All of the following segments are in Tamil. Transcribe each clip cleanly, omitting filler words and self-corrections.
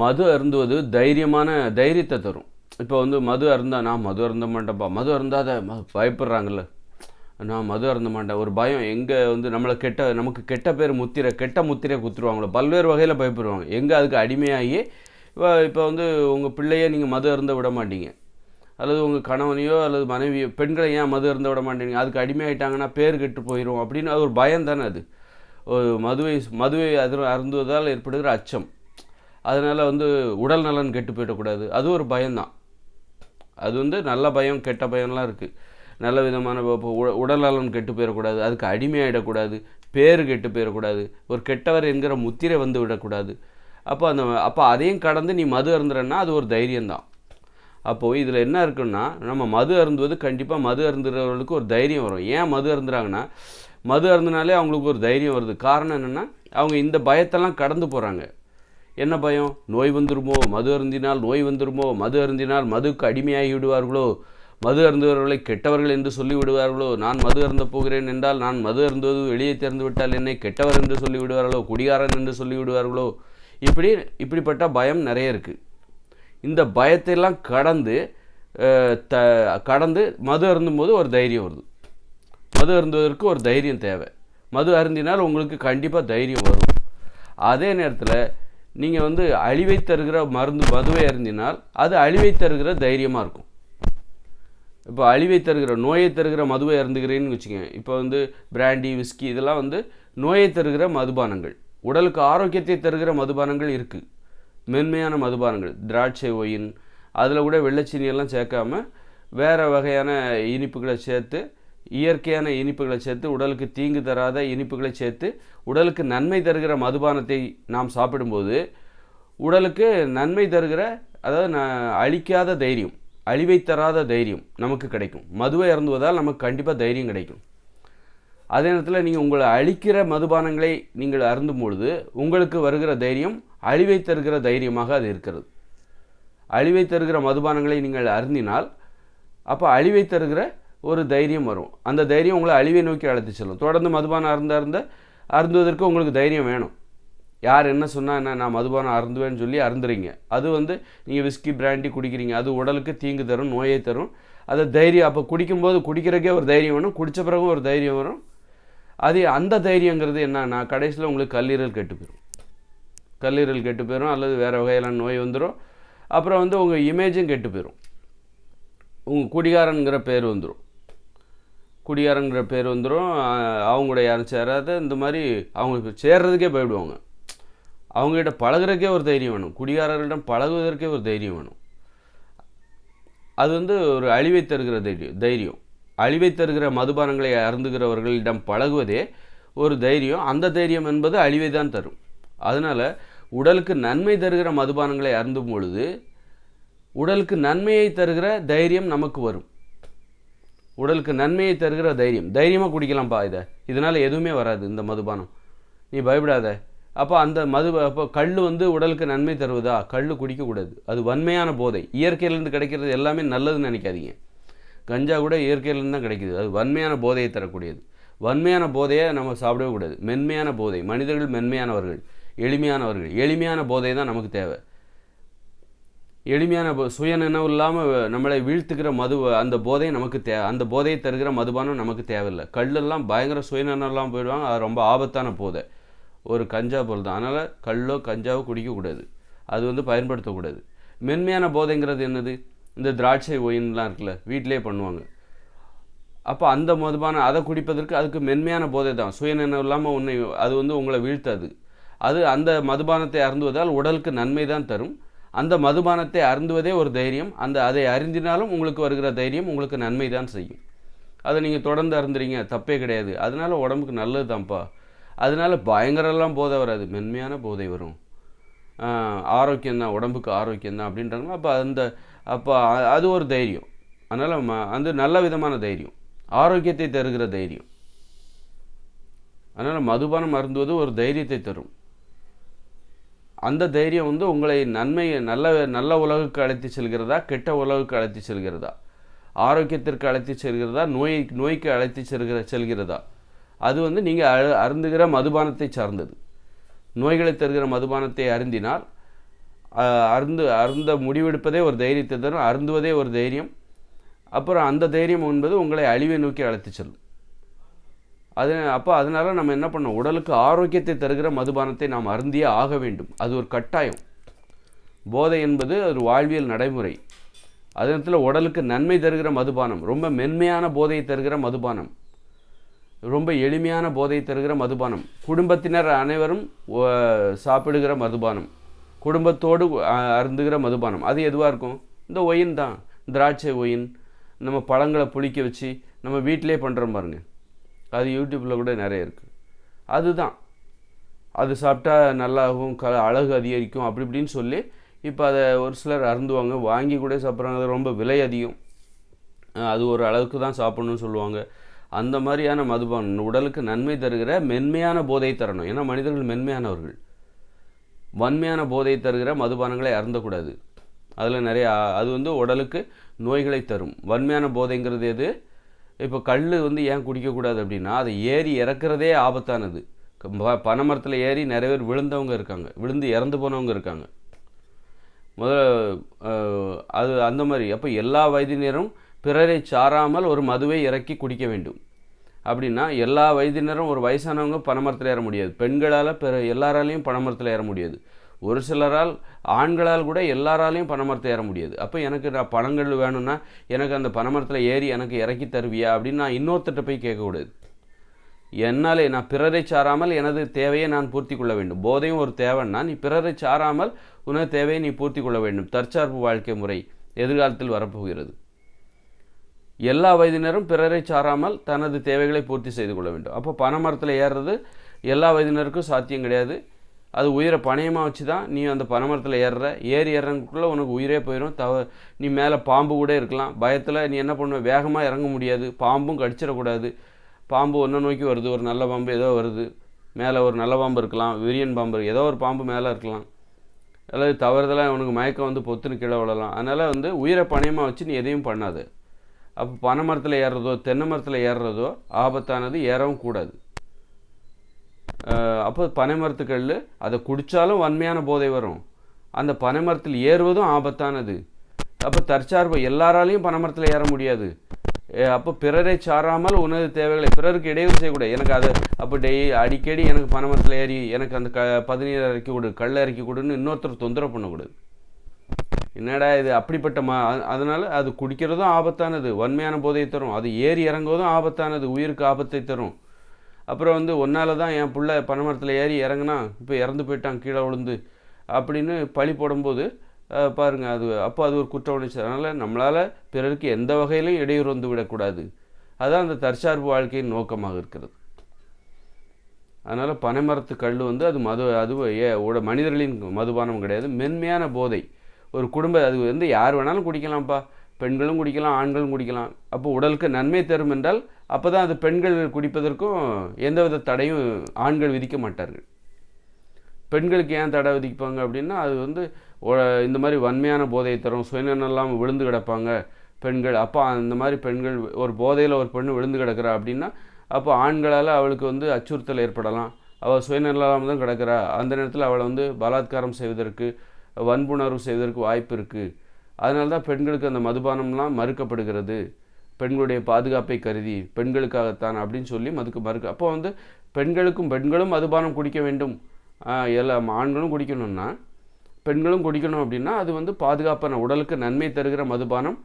மது அருந்துவது தைரியத்தை தரும். இப்போ வந்து மது அருந்தா நான் மது அருந்த மாட்டேன்ப்பா, மது அருந்தாத பயப்படுறாங்கல்ல, நான் மது அருந்த மாட்டேன், ஒரு பயம். எங்கே வந்து நமக்கு கெட்ட பேர் கெட்ட முத்திரை குத்துருவாங்களோ, பல்வேறு வகையில் பயப்படுவாங்க. எங்கே அதுக்கு அடிமையாகி இப்போ வந்து உங்கள் பிள்ளையே நீங்கள் மது அருந்த விட மாட்டீங்க, அல்லது உங்கள் கணவனையோ அல்லது மனைவியோ, பெண்களை ஏன் மது அருந்த விட மாட்டீங்க, அதுக்கு அடிமையாயிட்டாங்கன்னா பேர் கெட்டு போயிடும் அப்படின்னு அது ஒரு பயம் தானே. அது ஒரு மதுவை அருந்துவதால் ஏற்படுகிற அச்சம். அதனால் வந்து உடல் நலன் கெட்டு போயிடக்கூடாது, அது ஒரு பயம்தான். அது வந்து நல்ல பயம் கெட்ட பயம்லாம் இருக்குது. நல்ல விதமான உடல் நலன் கெட்டு போயிடக்கூடாது, அதுக்கு அடிமையாகிடக்கூடாது, பேர் கெட்டு போயிடக்கூடாது, ஒரு கெட்டவர் என்கிற முத்திரை வந்து விடக்கூடாது. அப்போ அதையும் கடந்து நீ மது அருந்துறன்னா அது ஒரு தைரியம்தான். அப்போது இதில் என்ன இருக்குன்னா, நம்ம மது அருந்துவது கண்டிப்பாக மது அருந்துறவர்களுக்கு ஒரு தைரியம் வரும். ஏன் மது அருந்துறாங்கன்னா, மது அருந்தினாலே அவங்களுக்கு ஒரு தைரியம் வருது. காரணம் என்னென்னா, அவங்க இந்த பயத்தெல்லாம் கடந்து போகிறாங்க. என்ன பயம்? நோய் வந்துருமோ, மது அருந்தினால் நோய் வந்துருமோ, மது அருந்தினால் மதுக்கு அடிமையாகி விடுவார்களோ, மது அருந்துவர்களை கெட்டவர்கள் என்று சொல்லி விடுவார்களோ, நான் மது அருந்த போகிறேன் என்றால் நான் மது அருந்துவது வெளியே திறந்து விட்டால் என்னை கெட்டவர் என்று சொல்லி விடுவார்களோ, குடிகாரன் என்று சொல்லி விடுவார்களோ, இப்படிப்பட்ட பயம் நிறைய இருக்குது. இந்த பயத்தையெல்லாம் கடந்து மது அருந்தும் போது ஒரு தைரியம் வருது. மது அருந்துவதற்கு ஒரு தைரியம் தேவை. மது அருந்தினால் உங்களுக்கு கண்டிப்பாக தைரியம் வரும். அதே நேரத்தில் நீங்கள் வந்து அழிவை தருகிற மதுவை அருந்தினால் அது அழிவை தருகிற தைரியமாக இருக்கும். இப்போ அழிவை தருகிற நோயை தருகிற மதுவை அருந்துகிறேன்னு வச்சுக்கோங்க. இப்போ வந்து பிராண்டி, விஸ்கி இதெல்லாம் வந்து நோயை தருகிற மதுபானங்கள். உடலுக்கு ஆரோக்கியத்தை தருகிற மதுபானங்கள் இருக்குது, மென்மையான மதுபானங்கள். திராட்சை ஒயின், அதில் கூட வெள்ளைச்சீனியெல்லாம் சேர்க்காம வேறு வகையான இனிப்புகளை சேர்த்து, இயற்கையான இனிப்புகளை சேர்த்து, உடலுக்கு தீங்கு தராத இனிப்புகளை சேர்த்து உடலுக்கு நன்மை தருகிற மதுபானத்தை நாம் சாப்பிடும்போது உடலுக்கு நன்மை தருகிற, அதாவது அழிக்காத தைரியம், அழிவை தராத தைரியம் நமக்கு கிடைக்கும். மதுவை அருந்துவதால் நமக்கு கண்டிப்பாக தைரியம் கிடைக்கும். அதே நேரத்தில் நீங்கள் உங்களை அழிக்கிற மதுபானங்களை நீங்கள் அருந்தும் பொழுது உங்களுக்கு வருகிற தைரியம் அழிவை தருகிற தைரியமாக அது இருக்கிறது. அழிவை தருகிற மதுபானங்களை நீங்கள் அருந்தினால் அப்போ அழிவை தருகிற ஒரு தைரியம் வரும். அந்த தைரியம் உங்களை அழிவை நோக்கி அழைத்து செல்லும். தொடர்ந்து மதுபானம் அருந்துவதற்கு உங்களுக்கு தைரியம் வேணும். யார் என்ன சொன்னால் என்ன, நான் மதுபானம் அருந்துவேன்னு சொல்லி அருந்துறீங்க. அது வந்து நீங்கள் விஸ்கி பிராண்டி குடிக்கிறீங்க, அது உடலுக்கு தீங்கு தரும், நோயை தரும். அது தைரியம். அப்போ குடிக்கும்போது குடிக்கிறக்கே ஒரு தைரியம் வேணும், குடித்த பிறகும் ஒரு தைரியம் வரும். அந்த தைரியங்கிறது என்னன்னா கடைசியில் உங்களுக்கு கல்லீரல் கெட்டு போயிடும், அல்லது வேறு வகையிலான நோய் வந்துடும். அப்புறம் வந்து உங்கள் இமேஜும் கெட்டு போயிடும், உங்கள் குடிகாரங்கிற பேர் வந்துடும். அவங்களோட யாரும் சேராத, இந்த மாதிரி அவங்க சேர்றதுக்கே போயிடுவாங்க. அவங்ககிட்ட பழகிறதுக்கே ஒரு தைரியம் வேணும், குடிகாரர்களிடம் பழகுவதற்கே ஒரு தைரியம் வேணும். அது வந்து ஒரு அழிவை தருகிற தைரியம். அழிவை தருகிற மதுபானங்களை அருந்துகிறவர்களிடம் பழகுவதே ஒரு தைரியம். அந்த தைரியம் என்பது அழிவை தான் தரும். அதனால் உடலுக்கு நன்மை தருகிற மதுபானங்களை அருந்தும் பொழுது உடலுக்கு நன்மையை தருகிற தைரியம் நமக்கு வரும். உடலுக்கு நன்மையை தருகிற தைரியமாக குடிக்கலாம்ப்பா, இதனால் எதுவுமே வராது இந்த மதுபானம், நீ பயப்படாத. அப்போ கல் வந்து உடலுக்கு நன்மை தருவதா? கல் குடிக்கக்கூடாது, அது வன்மையான போதை. இயற்கையிலேருந்து கிடைக்கிறது எல்லாமே நல்லதுன்னு நினைக்காதீங்க. கஞ்சா கூட இயற்கையிலேருந்து தான் கிடைக்கிது, அது வன்மையான போதையை தரக்கூடியது. வன்மையான போதையை நம்ம சாப்பிடவே கூடாது. மென்மையான போதை. மனிதர்கள் மென்மையானவர்கள், எளிமையான போதை தான் நமக்கு தேவை. எளிமையான சுயநினைவு இல்லாமல் நம்மளை வீழ்த்துக்கிற அந்த போதை நமக்கு அந்த போதையை தருகிற மதுபானம் நமக்கு தேவையில்லை. கல்லெல்லாம் பயங்கர சுயநினைவெல்லாம் போயிடுவாங்க, அது ரொம்ப ஆபத்தான போதை, ஒரு கஞ்சா போல் தான். அதனால் கல்லோ கஞ்சாவோ குடிக்கக்கூடாது, அது வந்து பயன்படுத்தக்கூடாது. மென்மையான போதைங்கிறது என்னது? இந்த திராட்சை ஒயின்லாம் இருக்குல்ல, வீட்டிலே பண்ணுவாங்க. அப்போ அந்த மதுபானம் அதை குடிப்பதற்கு அதுக்கு மென்மையான போதை தான், சுயநினைவு இல்லாமல் அது வந்து உங்களை வீழ்த்தாது. அந்த மதுபானத்தை அருந்துவதால் உடலுக்கு நன்மை தான் தரும். அந்த மதுபானத்தை அருந்துவதே ஒரு தைரியம். அதை அருந்தினாலும் உங்களுக்கு வருகிற தைரியம் உங்களுக்கு நன்மை தான் செய்யும். அதை நீங்கள் தொடர்ந்து அருந்துறீங்க, தப்பே கிடையாது, அதனால உடம்புக்கு நல்லது தான்ப்பா. அதனால பயங்கரம்லாம் போதை வராது, மென்மையான போதை வரும். ஆரோக்கியம்தான், உடம்புக்கு ஆரோக்கியம்தான் அப்படின்றாங்க. அப்போ அது ஒரு தைரியம். அதனால் அது நல்ல விதமான தைரியம், ஆரோக்கியத்தை தருகிற தைரியம். அதனால் மதுபானம் அருந்துவது ஒரு தைரியத்தை தரும். அந்த தைரியம் வந்து உங்களை நல்ல உலகுக்கு அழைத்து செல்கிறதா, கெட்ட உலகுக்கு அழைத்து செல்கிறதா, ஆரோக்கியத்திற்கு அழைத்து செல்கிறதா, நோய்க்கு அழைத்து செல்கிறதா, அது வந்து நீங்கள் அருந்துகிற மதுபானத்தை சார்ந்தது. நோய்களை தருகிற மதுபானத்தை அருந்தினால் அருந்த முடிவெடுப்பதே ஒரு தைரியத்தை தரும், அருந்துவதே ஒரு தைரியம். அப்புறம் அந்த தைரியம் என்பது உங்களை அழிவை நோக்கி அழைத்து செல்லும். அதனால் நம்ம என்ன பண்ணோம், உடலுக்கு ஆரோக்கியத்தை தருகிற மதுபானத்தை நாம் அருந்தியே ஆக வேண்டும். அது ஒரு கட்டாயம். போதை என்பது ஒரு வாழ்வியல் நடைமுறை. அதே நேரத்தில் உடலுக்கு நன்மை தருகிற மதுபானம், ரொம்ப மென்மையான போதையை தருகிற மதுபானம், ரொம்ப எளிமையான போதை தருகிற மதுபானம், குடும்பத்தினர் அனைவரும் சாப்பிடுகிற மதுபானம், குடும்பத்தோடு அருந்துகிற மதுபானம், அது எதுவாக இருக்கும்? இந்த ஒயின் தான். திராட்சை ஒயின், நம்ம பழங்களை புளிக்க வச்சு நம்ம வீட்டிலே பண்ணுறோம் பாருங்க, அது யூடியூப்பில் கூட நிறைய இருக்குது. அதுதான், அது சாப்பிட்டா நல்லாகும், அழகு அதிகரிக்கும் அப்படி இப்படின்னு சொல்லி இப்போ அதை ஒரு சிலர் அருந்துவாங்க, வாங்கி கூட சாப்பிட்றாங்க. அது ரொம்ப விலை அதிகம், அது ஒரு அளவுக்கு தான் சாப்பிட்ணுன்னு சொல்லுவாங்க. அந்த மாதிரியான மதுபானம் உடலுக்கு நன்மை தருகிற மென்மையான போதை தரணும். ஏன்னா மனிதர்கள் மென்மையானவர்கள். வன்மையான போதை தருகிற மதுபானங்களை அருந்தக்கூடாது. அதில் நிறைய அது உடலுக்கு நோய்களை தரும். வன்மையான போதைங்கிறது எது? இப்போ கல் ஏன் குடிக்கக்கூடாது அப்படின்னா, அதை ஏறி இறக்குறதே ஆபத்தானது. பனைமரத்தில் ஏறி நிறைய பேர் விழுந்தவங்க இருக்காங்க, விழுந்து இறந்து போனவங்க இருக்காங்க. அது அந்த மாதிரி. அப்போ எல்லா வயதினரும் பிறரை சாராமல் ஒரு மதுவை இறக்கி குடிக்க வேண்டும். அப்படின்னா எல்லா வயதினரும், ஒரு வயசானவங்க பனைமரத்தில் ஏற முடியாது, பெண்களால் எல்லாராலையும் பனைமரத்தில் ஏற முடியாது, ஒரு சிலரால் ஆண்களால் கூட எல்லாராலையும் பனைமரத்தை ஏற முடியாது. அப்போ எனக்கு நான் பழங்கள் வேணும்னா எனக்கு அந்த பனைமரத்தில் ஏறி எனக்கு இறக்கி தருவியா அப்படின்னு நான் இன்னொருத்தட்ட போய் கேட்கக்கூடாது. என்னாலே நான் பிறரை சாராமல் எனது தேவையை நான் பூர்த்தி கொள்ள வேண்டும். போதையும் ஒரு தேவைன்னா நீ பிறரை சாராமல் உனது தேவையை நீ பூர்த்தி கொள்ள வேண்டும். தற்சார்பு வாழ்க்கை முறை எதிர்காலத்தில் வரப்போகிறது. எல்லா வயதினரும் பிறரை சாராமல் தனது தேவைகளை பூர்த்தி செய்து கொள்ள வேண்டும். அப்போ பனைமரத்தில் ஏறுறது எல்லா வயதினருக்கும் சாத்தியம் கிடையாது. அது உயிரை பணையமாக வச்சு தான் நீ அந்த பனைமரத்தில் ஏறி இறங்குக்குள்ளே உனக்கு உயிரே போயிடும். நீ மேலே பாம்பு கூட இருக்கலாம். பயத்தில் நீ என்ன பண்ணுவ, வேகமாக இறங்க முடியாது, பாம்பும் கடிச்சிடக்கூடாது. பாம்பு ஒன்றை நோக்கி வருது, ஒரு நல்ல பாம்பு ஏதோ வருது, மேலே ஒரு நல்ல பாம்பு இருக்கலாம், விரியன் பாம்பு, ஏதோ ஒரு பாம்பு மேலே இருக்கலாம், அல்லது தவறுதலாக உனக்கு மயக்கம் பொத்துன்னு கீழே விடலாம். அதனால் உயிரை பணையமாக வச்சு நீ எதையும் பண்ணாது. அப்போ பனை மரத்தில் ஏறுறதோ தென்னை மரத்தில் ஏறுறதோ ஆபத்தானது, ஏறவும் கூடாது. அப்போ பனை மரத்துக்கள் அதை குடித்தாலும் வன்மையான போதை வரும், அந்த பனை மரத்தில் ஏறுவதும் ஆபத்தானது. அப்போ தற்சார்பு எல்லாராலையும் பனை மரத்தில் ஏற முடியாது. அப்போ பிறரை சாராமல் உனது தேவைகளை பிறருக்கு இடையூறு செய்யக்கூடாது. எனக்கு அதை அப்போ அடிக்கடி எனக்கு பனை மரத்தில் ஏறி எனக்கு அந்த பதநீர் இறக்கி கொடு, கல் இறக்கி கொடுன்னு இன்னொருத்தர் தொந்தரவு பண்ணக்கூடாது. என்னடா இது அப்படிப்பட்ட அதனால் அது குடிக்கிறதும் ஆபத்தானது, வன்மையான போதையை தரும். அது ஏறி இறங்குவதும் ஆபத்தானது, உயிருக்கு ஆபத்தை தரும். அப்புறம் ஒன்றால் தான் என் பிள்ளை பனைமரத்தில் ஏறி இறங்குனா இப்போ இறந்து போயிட்டான் கீழே விழுந்து அப்படின்னு பழி போடும்போது பாருங்கள், அப்போ அது ஒரு குற்ற உணர்ச்சி. அதனால் நம்மளால் பிறருக்கு எந்த வகையிலும் இடையூறு வந்து விடக்கூடாது. அதுதான் அந்த தற்சார்பு வாழ்க்கையின் நோக்கமாக இருக்கிறது. அதனால் பனைமரத்து கல் அது மனிதர்களின் மதுபானம் கிடையாது, மென்மையான போதை. ஒரு குடும்ப அது யார் வேணாலும் குடிக்கலாம்ப்பா, பெண்களும் குடிக்கலாம், ஆண்களும் குடிக்கலாம். அப்போ உடலுக்கு நன்மை தரும் என்றால் அப்போ தான் அது பெண்கள் குடிப்பதற்கும் எந்தவித தடையும் ஆண்கள் விதிக்க மாட்டார்கள். பெண்களுக்கு ஏன் தடை விதிப்பாங்க அப்படின்னா, அது இந்த மாதிரி வன்மையான போதையை தரும், சுயநலம் விழுந்து கிடப்பாங்க பெண்கள். அப்போ அந்த மாதிரி பெண்கள் ஒரு போதையில் ஒரு பெண்ணு விழுந்து கிடக்கிறா அப்படின்னா அப்போ ஆண்களால் அவளுக்கு அச்சுறுத்தல் ஏற்படலாம். அவள் சுயநலம் தான் கிடக்கிறா, அந்த நேரத்தில் அவளை பலாத்காரம் செய்வதற்கு, வன்புணர்வு செய்வதற்கு வாய்ப்பு இருக்குது. அதனால தான் பெண்களுக்கு அந்த மதுபானம்லாம் மறுக்கப்படுகிறது. பெண்களுடைய பாதுகாப்பை கருதி பெண்களுக்காகத்தான் அப்படின்னு சொல்லி அப்போ பெண்களும் மதுபானம் குடிக்க வேண்டும், எல்லா ஆண்களும் குடிக்கணும்னா பெண்களும் குடிக்கணும் அப்படின்னா அது பாதுகாப்பான உடலுக்கு நன்மை தருகிற மதுபானம்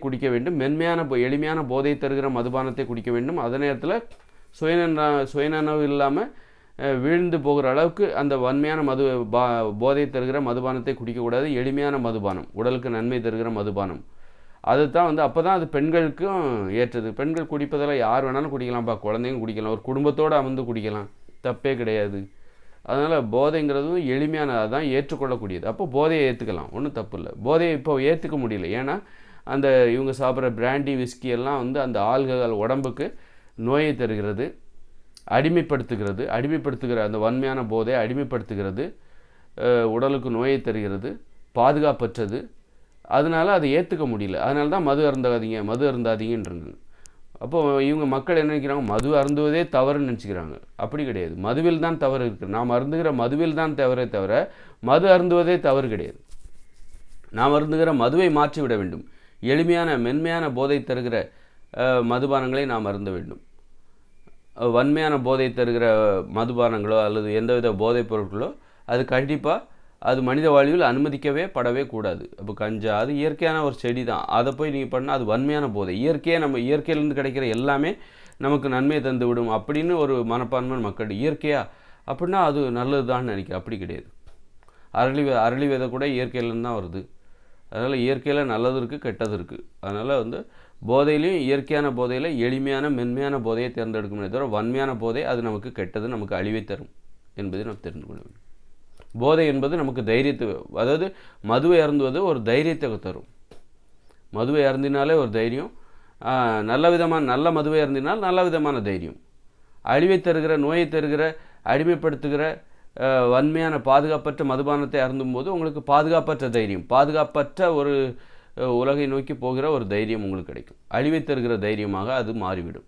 குடிக்க வேண்டும். மென்மையான எளிமையான போதை தருகிற மதுபானத்தை குடிக்க வேண்டும். அதே நேரத்தில் சுயநனவு இல்லாமல் வீழ்ந்து போகிற அளவுக்கு அந்த வன்மையான போதை தருகிற மதுபானத்தை குடிக்கக்கூடாது. எளிமையான மதுபானம், உடலுக்கு நன்மை தருகிற மதுபானம், அது தான் அப்போ தான் அது பெண்களுக்கும் ஏற்றது. பெண்கள் குடிப்பதில் யார் வேணாலும் குடிக்கலாம்ப்பா, குழந்தைங்க குடிக்கலாம், ஒரு குடும்பத்தோடு அமர்ந்து குடிக்கலாம், தப்பே கிடையாது. அதனால் போதைங்கிறதும் எளிமையானதாக தான், ஏற்றுக்கொள்ளக்கூடியது. அப்போ போதையை ஏற்றுக்கலாம், ஒன்றும் தப்பு இல்லை. போதையை இப்போ ஏற்றுக்க முடியல, ஏன்னா அந்த இவங்க சாப்பிட்ற பிராண்டி விஸ்கி எல்லாம் அந்த ஆல்கஹால் உடம்புக்கு நோயை தருகிறது, அடிமைப்படுத்துகிற அந்த வன்மையான போதை அடிமைப்படுத்துகிறது, உடலுக்கு நோயை தருகிறது, பாதுகாப்பற்றது. அதனால் அதை ஏற்றுக்க முடியல. அதனால தான் மது அருந்தாதீங்கன்றாங்க. அப்போது இவங்க மக்கள் என்ன நினைக்கிறாங்க, மது அருந்துவதே தவறுன்னு நினச்சிக்கிறாங்க. அப்படி கிடையாது, மதுவில் தான் தவறு இருக்குது. நாம் அருந்துகிற மதுவில் தான் தவறே தவிர மது அருந்துவதே தவறு கிடையாது. நாம் அருந்துகிற மதுவை மாற்றிவிட வேண்டும். எளிமையான மென்மையான போதை தருகிற மதுபானங்களை நாம் அருந்த வேண்டும். வன்மையான போதை தருகிற மதுபானங்களோ அல்லது எந்தவித போதைப் பொருட்களோ அது கண்டிப்பாக அது மனித வாழ்வில் அனுமதிக்கவே படவே கூடாது. அப்போ கஞ்சா அது இயற்கையான ஒரு செடி தான், அதை போய் நீங்கள் பண்ணால் அது வன்மையான போதை. நம்ம இயற்கையிலேருந்து கிடைக்கிற எல்லாமே நமக்கு நன்மையை தந்து விடும் அப்படின்னு ஒரு மனப்பான்மை மக்கள். இயற்கையாக அப்படின்னா அது நல்லது தான் நினைக்கிறேன். அப்படி கிடையாது. அரளி விதை கூட இயற்கையிலேருந்து தான் வருது. அதனால் இயற்கையில் நல்லது இருக்குது, கெட்டது இருக்குது. அதனால் போதையிலையும் இயற்கையான போதையில் எளிமையான மென்மையான போதையை தேர்ந்தெடுக்கணுமே தவிர வன்மையான போதை அது நமக்கு கெட்டது, நமக்கு அழிவை தரும் என்பதை நாம் தெரிந்து கொள்ள வேண்டும். போதை என்பது நமக்கு தைரியத்தை, அதாவது மதுவை அருந்துவது ஒரு தைரியத்தை தரும். மதுவை அருந்தினாலே ஒரு தைரியம், நல்ல மதுவை அருந்தினால் நல்ல விதமான தைரியம். அழிவை தருகிற, நோயை தருகிற, அடிமைப்படுத்துகிற வன்மையான பாதுகாப்பற்ற மதுபானத்தை அருந்தும் போது உங்களுக்கு பாதுகாப்பற்ற தைரியம், பாதுகாப்பற்ற ஒரு உலகை நோக்கி போகிற ஒரு தைரியம் உங்களுக்கு கிடைக்கும். அழிவை தருகிற தைரியமாக அது மாறிவிடும்.